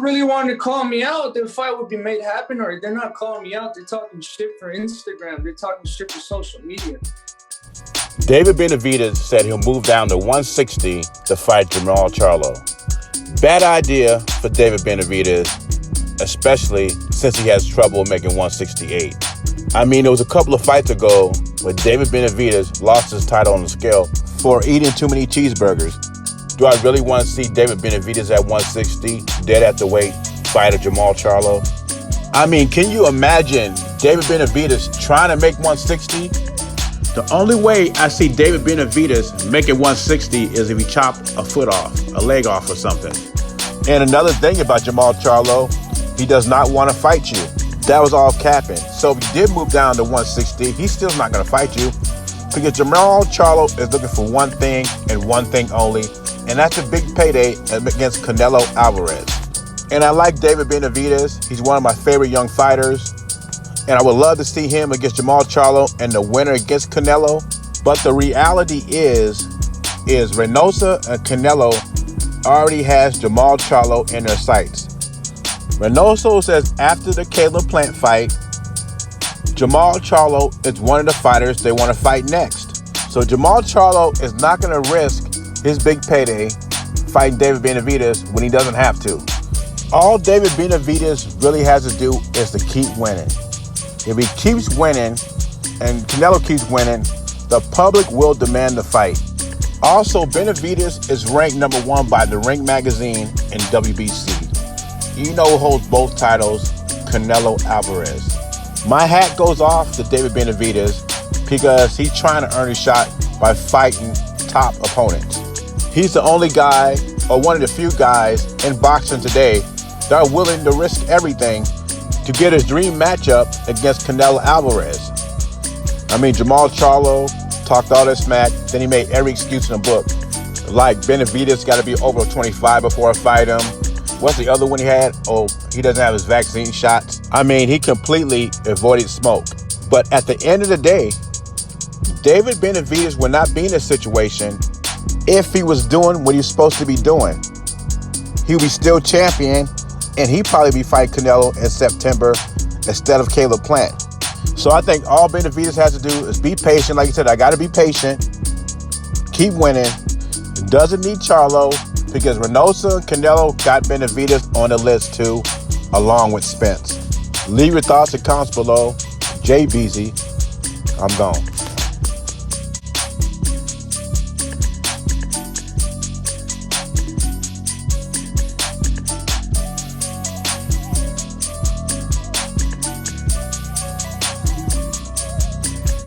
really wanted to call me out, the fight would be made happen, or they're not calling me out. They're talking shit for Instagram. They're talking shit for social media. David Benavidez said he'll move down to 160 to fight Jermall Charlo. Bad idea for David Benavidez, especially since he has trouble making 168. I mean, it was a couple of fights ago where David Benavidez lost his title on the scale for eating too many cheeseburgers. Do I really want to see David Benavidez at 160, dead at the weight, fight Jermall Charlo? I mean, can you imagine David Benavidez trying to make 160? The only way I see David Benavidez making 160 is if he chopped a foot off, a leg off or something. And another thing about Jermall Charlo, he does not want to fight you. That was all capping. So if he did move down to 160, he's still not going to fight you, because Jermall Charlo is looking for one thing and one thing only, and that's a big payday against Canelo Alvarez. And I like David Benavidez. He's one of my favorite young fighters. And I would love to see him against Jermall Charlo and the winner against Canelo. But the reality is Reynoso and Canelo already has Jermall Charlo in their sights. Reynoso says after the Caleb Plant fight, Jermall Charlo is one of the fighters they want to fight next. So Jermall Charlo is not going to risk his big payday fighting David Benavidez when he doesn't have to. All David Benavidez really has to do is to keep winning. If he keeps winning and Canelo keeps winning, the public will demand the fight. Also, Benavidez is ranked number 1 by the Ring magazine and WBC. You know who holds both titles? Canelo Alvarez. My hat goes off to David Benavidez because he's trying to earn a shot by fighting top opponents. He's the only guy, or one of the few guys in boxing today that are willing to risk everything to get his dream matchup against Canelo Alvarez. I mean, Jermall Charlo talked all this smack, then he made every excuse in the book. Like Benavidez got to be over 25 before I fight him. What's the other one he had? Oh, he doesn't have his vaccine shots. I mean, he completely avoided smoke. But at the end of the day, David Benavidez would not be in this situation if he was doing what he's supposed to be doing. He would be still champion, and he'd probably be fighting Canelo in September instead of Caleb Plant. So I think all Benavidez has to do is be patient. Like you said, I got to be patient. Keep winning. Doesn't need Charlo because Reynoso and Canelo got Benavidez on the list too, along with Spence. Leave your thoughts and comments below. Jay Beezy, I'm gone.